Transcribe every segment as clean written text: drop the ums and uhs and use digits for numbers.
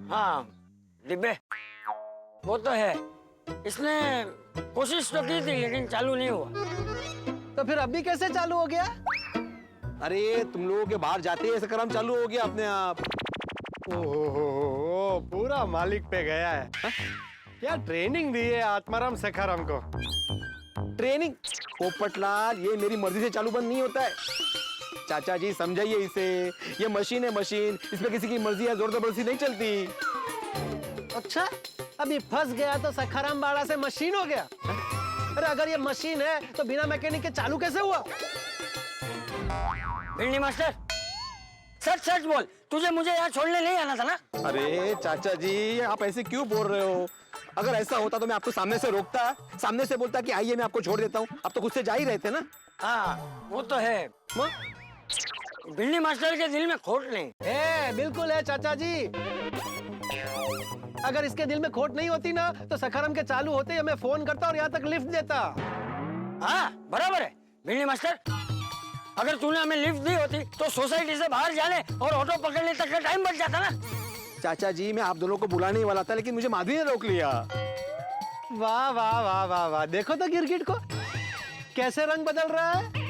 हाँ डिब्बे, वो तो है। इसने कोशिश तो की थी लेकिन चालू नहीं हुआ। तो फिर अभी कैसे चालू हो गया? अरे तुम लोगों के बाहर जाते ही सखाराम चालू हो गया अपने आप। ओहो, पूरा मालिक पे गया है। क्या ट्रेनिंग दी है आत्माराम सखाराम को? ट्रेनिंग? पोपटलाल, ये मेरी मर्जी से चालू बंद नहीं होता है। चाचा जी समझाइए इसे, ये मशीन है मशीन, इसमें किसी की मर्जी या जोर जबरदस्ती नहीं चलती। अच्छा, अभी फंस गया तो सखाराम बाड़ा से मशीन हो गया? अरे अगर ये मशीन है तो बिना मैकेनिक के चालू कैसे हुआ? भिंडी मास्टर, सच सच बोल, तुझे मुझे यहाँ छोड़ने नहीं आना था ना? अरे चाचा जी, आप ऐसे क्यों बोल रहे हो? अगर ऐसा होता तो मैं आपको सामने से रोकता, सामने से बोलता कि आइए मैं आपको छोड़ देता हूँ। आप तो गुस्से जा ही रहे थे ना। हाँ वो तो है। भिंडी मास्टर के दिल में खोट नहीं है। बिल्कुल है चाचा जी। अगर इसके दिल में खोट नहीं होती ना तो सखाराम के चालू होते ही मैं फोन करता और यहाँ तक लिफ्ट देता। हाँ बराबर है भिंडी मास्टर, अगर तूने हमें लिफ्ट दी होती तो सोसाइटी से बाहर जाने और ऑटो पकड़ने तक का टाइम बच जाता ना। चाचा जी, मैं आप दोनों को बुलाने ही वाला था लेकिन मुझे माधवी ने रोक लिया। वाह वाह वाह वाह वाह, देखो तो गिरगिट को कैसे रंग बदल रहा है।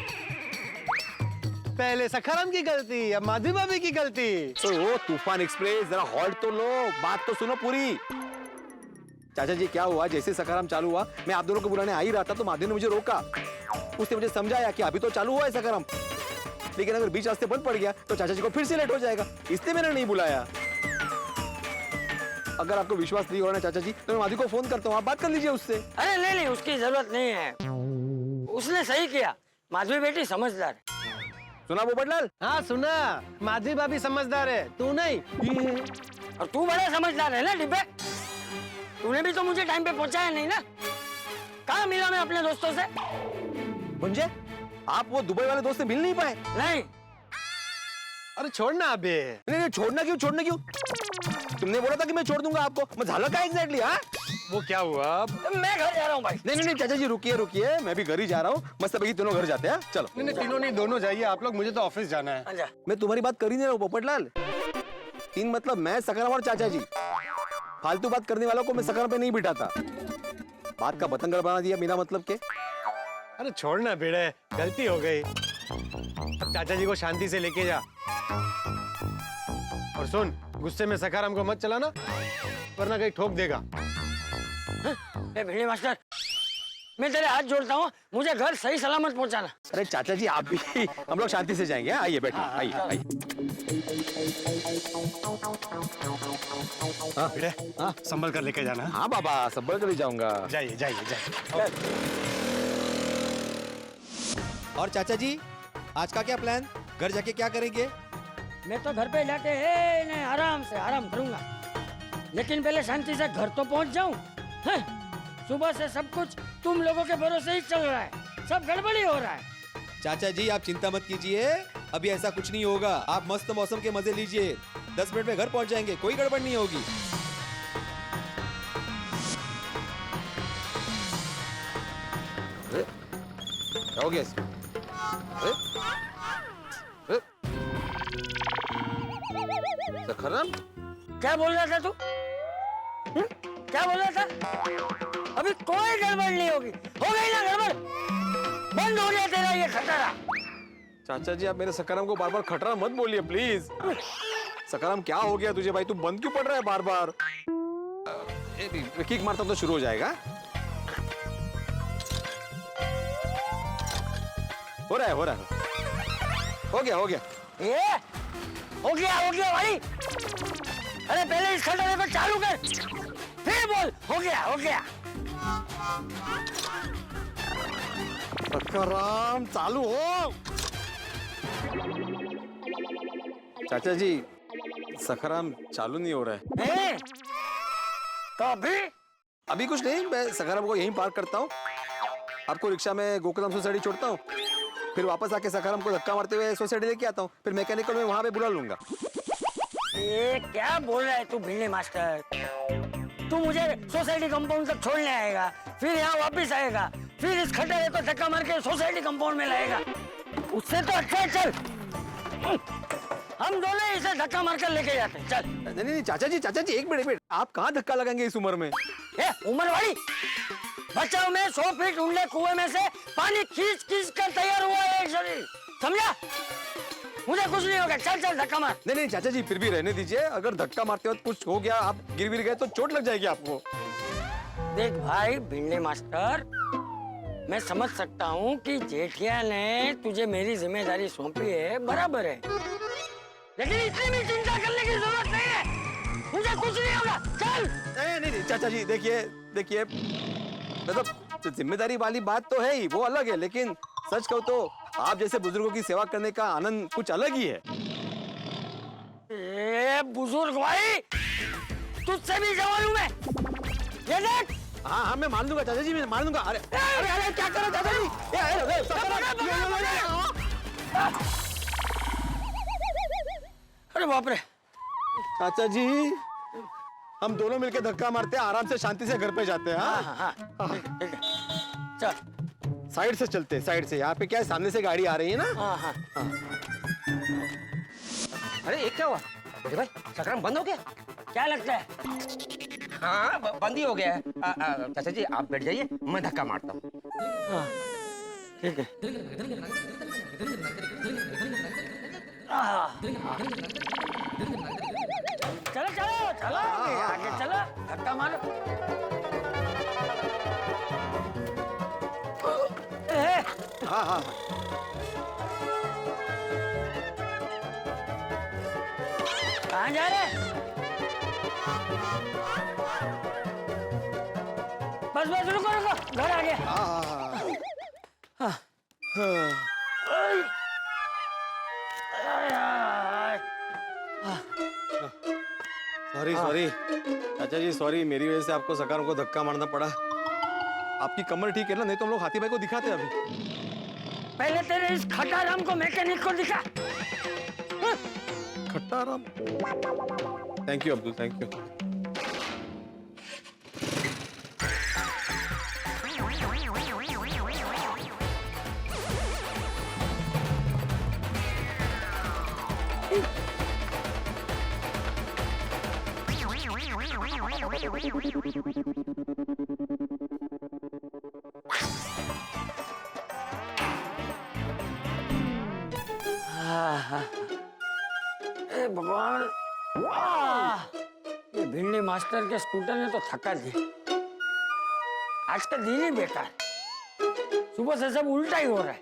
पहले सखाराम की गलती, अब माधवी भाभी की गलती। तो वो तूफान एक्सप्रेस, जरा हॉल्ट तो लो, बात तो सुनो पूरी। चाचा जी क्या हुआ, जैसे सखाराम चालू हुआ मैं आप दोनों को बुलाने आ ही रहा था तो माधवी ने मुझे रोका। उसने मुझे समझाया कि अभी तो चालू हुआ है सखाराम, लेकिन अगर बीच रास्ते बंद पड़ गया तो चाचा जी को फिर से लेट हो जाएगा, इसलिए मैंने नहीं बुलाया। अगर आपको विश्वास नहीं हो रहा चाचा जी तो मैं माधवी को फोन करता हूँ, आप बात कर लीजिए उससे। अरे नहीं नहीं, उसकी जरूरत नहीं है, उसने सही किया। माधवी बेटी समझदार है। सुना पोपटलाल? हाँ सुना, माधवी भाभी समझदार है, तू नहीं। और तू बड़ा समझदार है ना डिब्बे, तूने भी तो मुझे टाइम पे पहुंचाया नहीं ना। कहाँ मिला मैं अपने दोस्तों से? मुझे आप वो दुबई वाले दोस्त से मिल नहीं पाए? नहीं। अरे छोड़ना अबे। नहीं नहीं, छोड़ना क्यों, छोड़ना क्यों? तुमने बोला था कि मैं छोड़ दूंगा आपको, मैं झाला का एग्जैक्टली। हाँ वो क्या हुआ अब? मैं घर जा रहा हूँ भाई। नहीं नहीं चाचा जी, रुकिए रुकिए, मैं भी घर ही जा रहा हूँ। मस्त भाई दोनों घर जाते हैं, चलो। नहीं तीनों नहीं, दोनों जाइए आप लोग, मुझे तो ऑफिस जाना है। अच्छा। मैं तुम्हारी बात कर ही नहीं रहा हूँ पोपटलाल। तीन मतलब मैं, सखाराम और चाचा जी। फालतू बात करने वालों को मैं सखाराम पे नहीं बिठाता। बात का बतंगड़ बना दिया बिना मतलब के। अरे छोड़ना बेड़े, गलती हो गई। अब चाचा जी को शांति से लेके जा। और सुन, गुस्से में सखाराम को मत चलाना वरना कहीं ठोक देगा। भिंडी मास्टर, मैं तेरे हाथ जोड़ता हूँ, मुझे घर सही सलामत पहुँचाना। अरे चाचा जी आप भी, हम लोग शांति से जाएंगे। आइए बैठिए, आइए आइए। हाँ बेड़े, हाँ संभल कर लेके जाना। हाँ बाबा, संभल कर ही जाऊंगा। जाइए जाइए जाइए। और चाचा जी, आज का क्या प्लान? घर जाके क्या करेंगे? मैं तो घर पे जाके आराम से आराम करूंगा, लेकिन पहले शांति से घर तो पहुंच जाऊं। सुबह से सब कुछ तुम लोगों के भरोसे ही चल रहा है, सब गड़बड़ी हो रहा है। चाचा जी आप चिंता मत कीजिए, अभी ऐसा कुछ नहीं होगा। आप मस्त मौसम के मजे लीजिए, 10 मिनट में घर पहुंच जाएंगे, कोई गड़बड़ नहीं होगी। हो गया। सखाराम क्या बोल रहा था तू? क्या बोल रहा था? अभी कोई गड़बड़ नहीं होगी। हो गई ना गड़बड़, बंद हो गया तेरा ये खटारा। चाचा जी आप मेरे सखाराम को बार बार खटरा मत बोलिए प्लीज। सखाराम क्या हो गया तुझे भाई, तू बंद क्यों पड़ रहा है बार बार? किक मारता तो शुरू हो जाएगा। हो रहा है, हो रहा है, हो गया, हो गया। ये हो गया भाई। अरे पहले इस खटारे को चालू कर, फिर बोल हो गया, हो गया। सखाराम चालू हो। चाचा जी सखाराम चालू नहीं हो रहा है। तो अभी कुछ नहीं, मैं सखाराम को यहीं पार्क करता हूँ, आपको रिक्शा में गोकुलम सोसाइटी छोड़ता हूँ, फिर वापस आके सखाराम को धक्का मारते हुए सोसाइटी लेके आता हूँ, फिर मैकेनिकल में वहां पे बुला लूंगा। ये क्या बोल रहा है तू भिंडी मास्टर? तू मुझे सोसाइटी कंपाउंड तक छोड़ने आएगा, फिर यहाँ वापस आएगा, फिर इस खटारे को धक्का मार के सोसाइटी कंपाउंड में लाएगा। उससे तो अच्छा है चल हम दोनों इसे धक्का मारकर लेके जाते हैं। चल। नहीं नहीं चाचा जी एक मिनट आप कहाँ धक्का लगाएंगे इस उम्र में? ए, उम्र वाली बचाओ में 100 फीट ऊंडे कुएं में से पानी खींच खींच कर तैयार हुआ है एक शरीर, समझा? मुझे कुछ नहीं होगा, चल चल धक्का मार। नहीं चाचा जी फिर भी रहने दीजिए, अगर धक्का मारते वक्त कुछ हो गया, आप गिर गए तो चोट लग जाएगी आपको। देख भाई भिंडे मास्टर, मैं समझ सकता हूँ कि जेठिया ने तुझे मेरी जिम्मेदारी सौंपी है, बराबर है, लेकिन इतनी भी चिंता करने की जरूरत नहीं है, मुझे कुछ नहीं होगा, चल। नहीं चाचा जी देखिए मतलब जिम्मेदारी वाली बात तो है ही, वो अलग है, लेकिन सच कहूँ तो आप जैसे बुजुर्गों की सेवा करने का आनंद कुछ अलग ही है। ए बुजुर्ग भाई, तुझसे भी जवान हूँ मैं, ये देख। हाँ मैं मान लूंगा चाचा जी, मैं मान लूंगा। अरे क्या कर रहे चाचा जी? अरे बाप रे चाचा जी, हम दोनों मिलके धक्का मारते हैं, आराम से शांति से घर पे जाते हैं। हाँ ठीक है चल। साइड से चलते, साइड से, यहाँ पे क्या है सामने से गाड़ी आ रही है ना। हाँ। अरे ये क्या हुआ? अरे भाई सकराम बंद हो गया? क्या लगता है? हाँ बंद ही हो गया है। चाचा जी आप बैठ जाइए, मैं धक्का मारता हूँ। हाँ, ठीक है। चलो आगे चलो, धक्का मारो। हाँ कहाँ जा रहे? बस रुको, घर आ गया। सॉरी चाचा जी, सॉरी, मेरी वजह से आपको सकारों को धक्का मारना पड़ा। आपकी कमर ठीक है ना? नहीं तो हम लोग हाथी भाई को दिखाते अभी। पहले तेरे इस खटाराम को मैकेनिक को दिखा। Khattaram, thank you Abdul, thank you. ए भगवान, ये भिंडी मास्टर के स्कूटर ने तो थका दिया। आज का दिन ही बेकार, सुबह से सब उल्टा ही हो रहा है।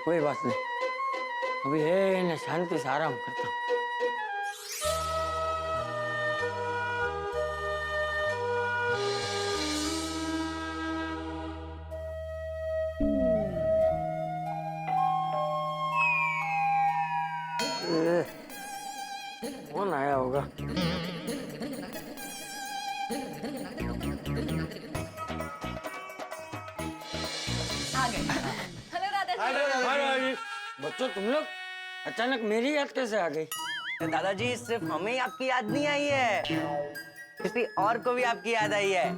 कोई बात नहीं, अभी है ना, शांति से आराम करता हूँ। कौन आया होगा? आ गए। हेलो दादाजी। बच्चों तुम लोग अचानक मेरी याद कैसे आ गई? दादाजी सिर्फ हमें आपकी याद नहीं आई है, किसी और को भी आपकी याद आई है।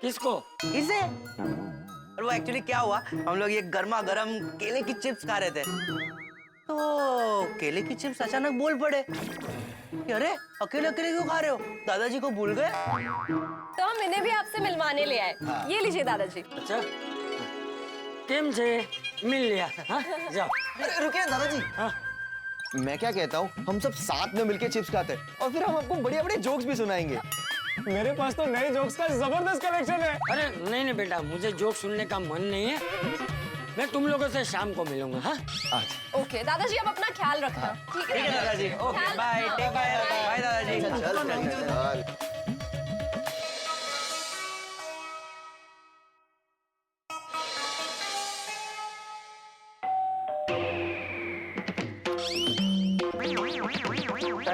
किसको? इसे। और वो एक्चुअली क्या हुआ, हम लोग ये गर्मा गर्म केले की चिप्स खा रहे थे, तो केले की चिप्स अचानक बोल पड़े कि अरे अकेले अकेले क्यों खा रहे हो, दादाजी को भूल गए। तो हम इन्हें भी आपसे मिलवाने ले आए। ये लीजिए दादाजी। अच्छा, केम से मिल लिया। हाँ? जाओ। रुकिए दादाजी। हाँ? मैं क्या कहता हूँ, हम सब साथ में मिलके चिप्स खाते हैं और फिर हम आपको बढ़िया बढ़िया जोक्स भी सुनाएंगे। मेरे पास तो नए जोक्स का जबरदस्त कलेक्शन है। अरे नहीं बेटा, मुझे जोक सुनने का मन नहीं है, मैं तुम लोगों से शाम को मिलूंगा। हाँ? ओके दादाजी, अब अपना ख्याल रखना। ठीक है दादाजी, okay bye, take care, bye दादाजी। चल।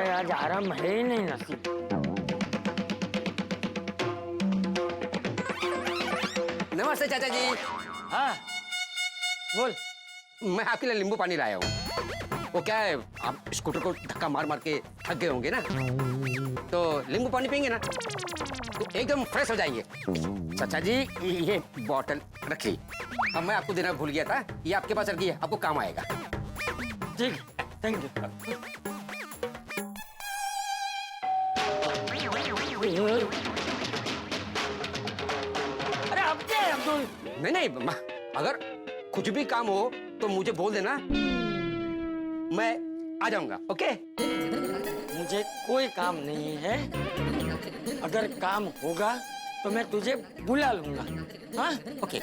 आज आराम है ही नहीं नसीब। नमस्ते चाचा जी। हाँ बोल। मैं आपके लिए नींबू पानी लाया हूँ। वो क्या है, आप स्कूटर को धक्का मार मार के थक गए होंगे ना, तो नींबू पानी पियेंगे ना तो एकदम फ्रेश हो जाएंगे। चाचा जी ये बॉटल रखिए, अब मैं आपको देना भूल गया था, ये आपके पास रखिए, आपको काम आएगा। ठीक है, थैंक यू। अरे अब क्या है अब्दुल? नहीं नहीं अगर कुछ भी काम हो तो मुझे बोल देना, मैं आ जाऊंगा। ओके? मुझे कोई काम नहीं है। अगर काम होगा तो मैं तुझे बुला लूंगा। हाँ? ओके।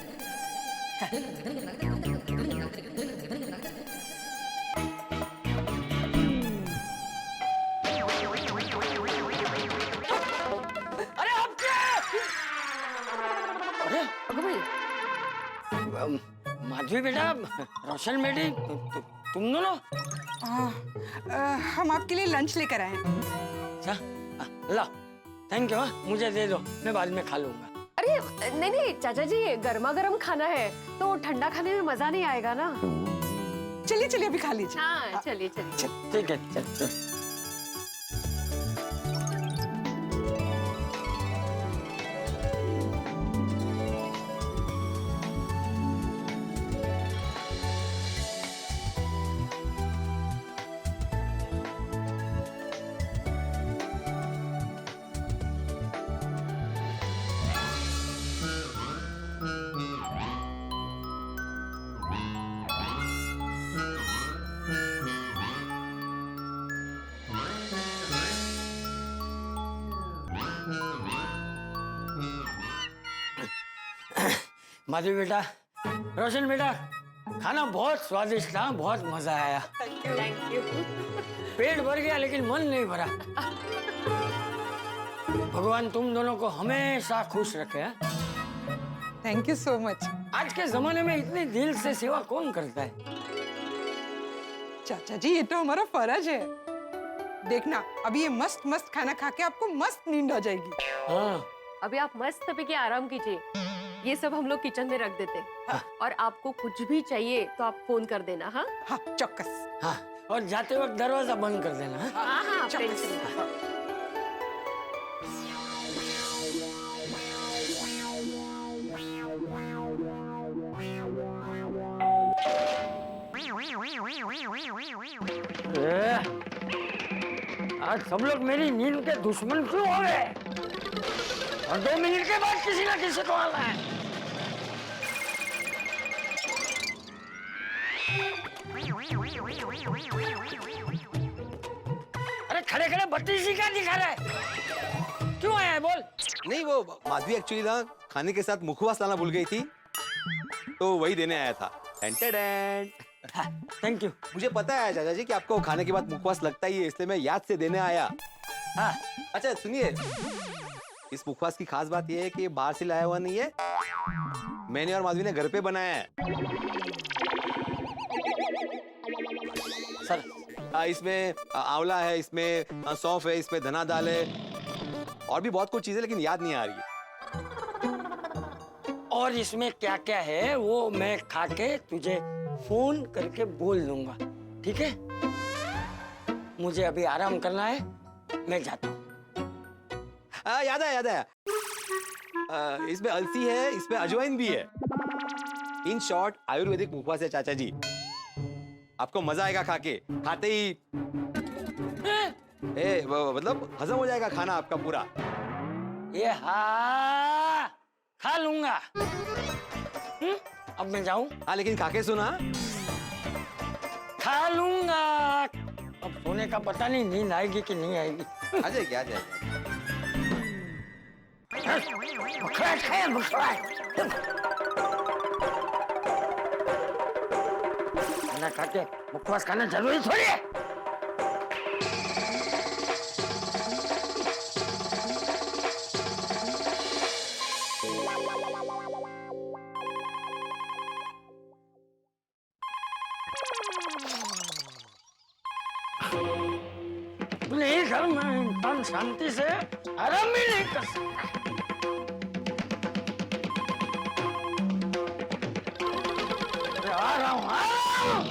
अरे अब क्या? अरे माधवी बेटा, रोशन बेटी, तुम दोनों? हम आपके लिए लंच लेकर आए हैं। अच्छा, ला, थैंक यू। मुझे दे दो, मैं बाद में खा लूंगा। अरे नहीं नहीं चाचा जी, गर्मा गर्म खाना है तो ठंडा खाने में मजा नहीं आएगा ना। चलिए चलिए अभी खा लीजिए। हाँ चलिए चलिए। ठीक है, चल चल। माधवी बेटा, रोशन बेटा, खाना बहुत स्वादिष्ट था, बहुत मजा आया। Thank you. पेट भर गया लेकिन मन नहीं भरा। भगवान तुम दोनों को हमेशा खुश रखे। Thank you so much. आज के जमाने में इतनी दिल से सेवा कौन करता है? चाचा जी ये तो हमारा फर्ज है। देखना अभी ये मस्त मस्त खाना खा के आपको मस्त नींद आ जाएगी। हाँ, अभी आप मस्त पे आराम कीजिए, ये सब हम लोग किचन में रख देते हैं। और आपको कुछ भी चाहिए तो आप फोन कर देना। हाँ हाँ चौकस। हाँ, और जाते वक्त दरवाजा बंद कर देना। हाँ? हाँ हाँ चौकस। आज सब लोग मेरी नींद के दुश्मन क्यों हो गए? और 2 मिनट के बाद किसी ना किसी को आना है। अरे खड़े खड़े बत्ती सी क्या दिखा रहा है? क्यों आया है बोल? नहीं, वो माधवी एक्चुअली ना खाने के साथ मुखवास लाना भूल गई थी, तो वही देने आया था। Thank you. मुझे पता है चाचा जी कि आपको खाने के बाद मुखवास लगता ही है, इसलिए मैं याद से देने आया। हाँ, अच्छा सुनिए, इस मुखवास की खास बात यह है कि ये बाहर से लाया हुआ नहीं है, मैंने और माधवी ने घर पे बनाया है। सर इसमें आंवला है, इसमें सौंफ है, इसमें धना दाल है और भी बहुत कुछ चीजें, लेकिन याद नहीं आ रही है। और इसमें क्या क्या है वो मैं खा के तुझे फोन करके बोल दूंगा, ठीक है? मुझे अभी आराम करना है, मैं जाता हूँ। याद आया, याद आया। इसमें अलसी है, इसमें अजवाइन भी है। इन शॉर्ट आयुर्वेदिक मुखवास है चाचा जी, आपको मजा आएगा खा के। खाते ही मतलब हजम हो जाएगा खाना आपका पूरा। ये हाँ, खा लूंगा। अब मैं जाऊं? हाँ लेकिन खा के सुना। खा लूंगा। अब सोने का पता नहीं, नींद आएगी कि नहीं आएगी। आ जाएगी, आ जाएगी। मुखराज खाया, मुखराज। खाना खा के मुखवास खाना जरूरी थोड़ी है। नहीं घर में इंसान शांति से आराम भी नहीं कर सकता। आ रहा हूँ, आ रहा हूँ।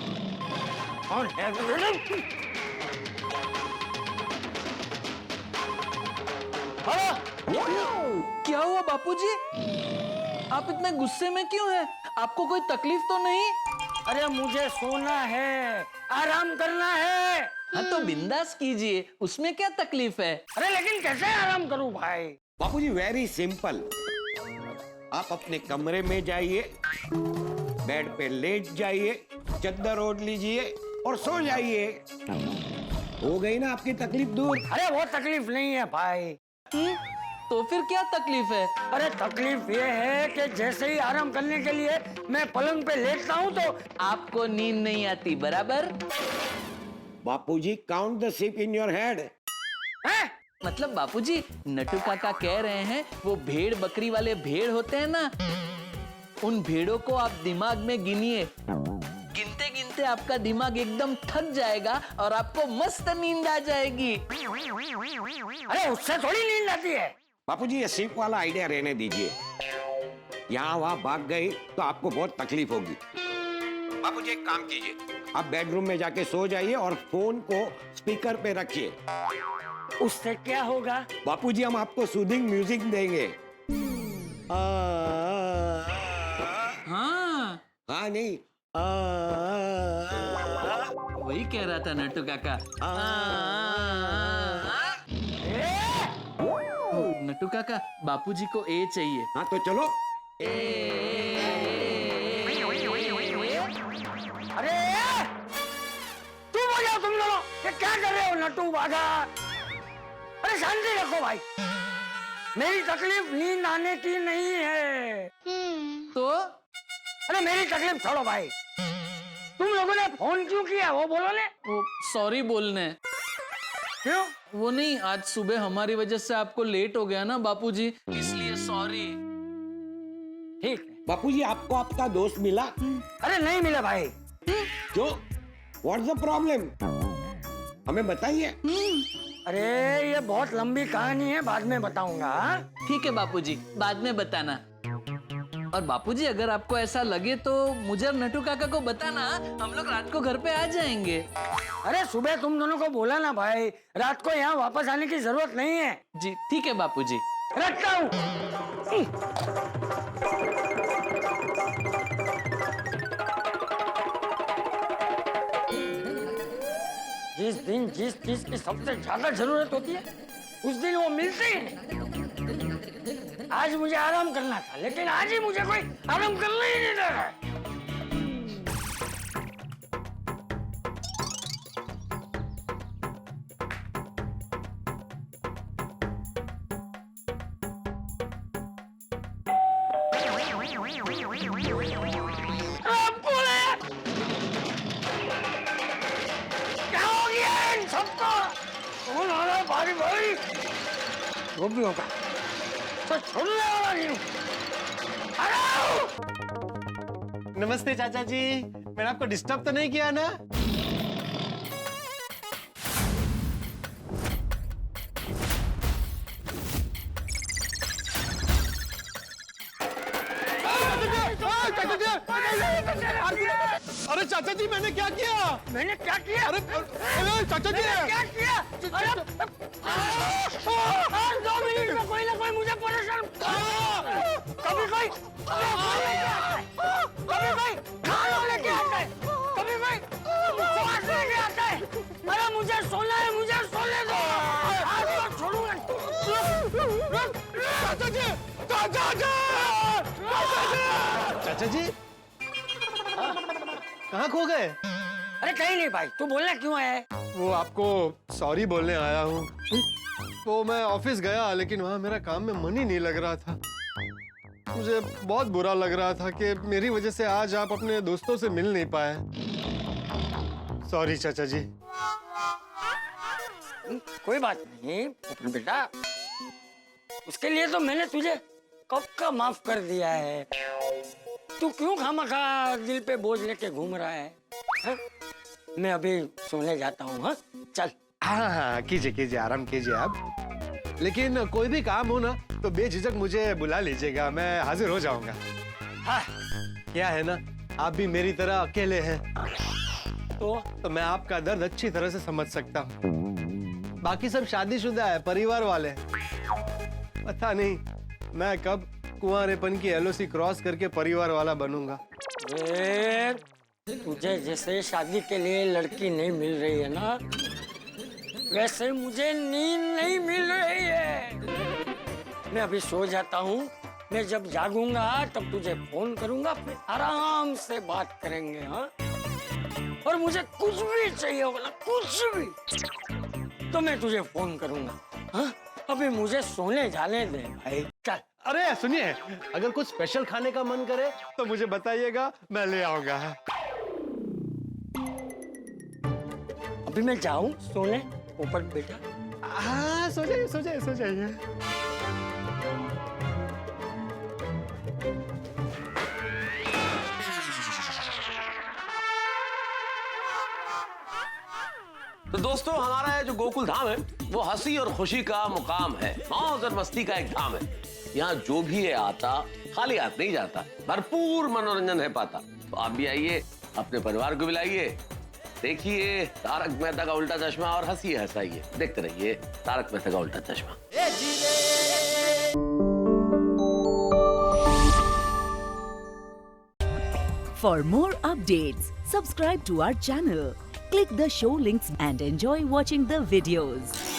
कौन है? क्या हुआ बापूजी? आप इतने गुस्से में क्यों हैं? आपको कोई तकलीफ तो नहीं? अरे मुझे सोना है, आराम करना है। हाँ तो बिंदास कीजिए, उसमें क्या तकलीफ है? अरे लेकिन कैसे आराम करूं भाई? बापूजी वेरी सिंपल, आप अपने कमरे में जाइए, बेड पे लेट जाइए, चद्दर ओढ़ लीजिए और सो जाइए। हो गई ना आपकी तकलीफ दूर। अरे वो तकलीफ नहीं है भाई। तो फिर क्या तकलीफ है? अरे तकलीफ ये है कि जैसे ही आराम करने के लिए मैं पलंग पे लेटता हूँ तो आपको नींद नहीं आती, बराबर? Bapuji count the sheep in your head. हैं? मतलब बापूजी, नटू काका कह रहे हैं वो भेड़ बकरी वाले भेड़ होते हैं ना, उन भेड़ों को आप दिमाग में गिनिए, गिनते गिनते आपका दिमाग एकदम थक जाएगा और आपको मस्त नींद आ जाएगी। अरे उससे थोड़ी नींद आती है। बापूजी ये sheep वाला आइडिया रहने दीजिए, यहाँ वहाँ भाग गई तो आपको बहुत तकलीफ होगी। बापूजी एक काम कीजिए, आप बेडरूम में जाके सो जाइए और फोन को स्पीकर पे रखिए। उससे क्या होगा? बापूजी हम आपको सूदिंग म्यूजिक देंगे। हाँ हाँ नहीं, वही कह रहा था नटू काका। नटू काका, बापूजी को ए चाहिए। हाँ तो चलो। अरे तुम हो जाओ, तुम दोनों ये क्या कर रहे हो? नट्टू बागा, अरे शांति रखो भाई। मेरी तकलीफ नींद आने की नहीं है। तो अरे मेरी तकलीफ छोड़ो भाई। तुम लोगों ने फोन क्यों किया वो बोलो ने। वो सॉरी बोलने। क्यों? वो नहीं, आज सुबह हमारी वजह से आपको लेट हो गया ना बापूजी, इसलिए सॉरी। ठीक है। बापूजी आपको आपका दोस्त मिला? अरे नहीं मिला भाई। जो व्हाट्स द प्रॉब्लम, हमें बताइए। अरे ये बहुत लंबी कहानी है, बाद में बताऊंगा। ठीक है बापूजी, बाद में बताना। और बापूजी अगर आपको ऐसा लगे तो मुझे और नटू काका को बताना, हम लोग रात को घर पे आ जाएंगे। अरे सुबह तुम दोनों को बोला ना भाई, रात को यहाँ वापस आने की जरूरत नहीं है। जी ठीक है बापूजी। रखता हूँ। जिस दिन जिस चीज की सबसे ज्यादा जरूरत होती है उस दिन वो मिलती ही नहीं। आज मुझे आराम करना था, लेकिन आज ही मुझे कोई आराम करना ही नहीं दे रहा है। वो भी होगा तो छोड़ने वाला नहीं हूँ। नमस्ते चाचा जी, मैंने आपको डिस्टर्ब तो नहीं किया ना? अरे चाचा जी मैंने क्या किया? मैंने क्या किया? अरे चाचा जी क्या किया? अरे 2 मिनट में कोई ना कोई मुझे परेशान कभी कोई खाना लेके आता है, कभी कोई उपवास लेके आता है। अरे मुझे सोना है, मुझे सोने दो। आज तो छोड़ूंगा। चाचा जी, चाचा जी, चाचा जी कहाँ खो गए? अरे कहीं नहीं भाई, तू बोलना क्यों आया है? वो आपको सॉरी बोलने आया हूँ। तो मैं ऑफिस गया, लेकिन वहाँ मेरा काम में मन ही नहीं लग रहा था। मुझे बहुत बुरा लग रहा था कि मेरी वजह से आज आप अपने दोस्तों से मिल नहीं पाए। सॉरी चाचा जी। कोई बात नहीं पुपन बेटा, उसके लिए तो मैंने तुझे कब का माफ कर दिया है। तू क्यों खामखा दिल पे बोझ लेके घूम रहा है? हा? मैं अभी सोने जाता हूँ। हाँ चल। हाँ हाँ कीजिए कीजिए, आराम कीजिए आप। लेकिन कोई भी काम हो ना तो बेझिझक मुझे बुला लीजिएगा, मैं हाजिर हो जाऊंगा। हाँ। क्या है ना, आप भी मेरी तरह अकेले हैं तो मैं आपका दर्द अच्छी तरह से समझ सकता हूँ। बाकी सब शादीशुदा है, परिवार वाले हैं। पता नहीं मैं कब कुंवारेपन की एलओसी क्रॉस करके परिवार वाला बनूंगा। तुझे जैसे शादी के लिए लड़की नहीं मिल रही है ना, वैसे मुझे नींद नहीं मिल रही है। मैं अभी सो जाता हूँ, मैं जब जागूंगा तब तुझे फोन करूंगा, फिर आराम से बात करेंगे। हाँ, और मुझे कुछ भी चाहिए होगा ना, कुछ भी, तो मैं तुझे फोन करूंगा। हाँ, अभी मुझे सोने जाने दे भाई, चल। अरे सुनिए, अगर कुछ स्पेशल खाने का मन करे तो मुझे बताइएगा, मैं ले आऊंगा। अभी मैं जाऊं सोने ऊपर बेटा? हाँ, सो जाइए सो जाइए सो जाइए। तो दोस्तों, हमारा जो गोकुल धाम है वो हंसी और खुशी का मुकाम है, मौज और मस्ती का एक धाम है। यहाँ जो भी है आता खाली हाथ नहीं जाता, भरपूर मनोरंजन है पाता। तो आप भी आइए, अपने परिवार को भी लाइए, देखिए तारक मेहता का उल्टा चश्मा और हंसिए हंसाइए। देखते रहिए तारक मेहता का उल्टा चश्मा। For more updates, subscribe to our channel, click the show links and enjoy watching the videos.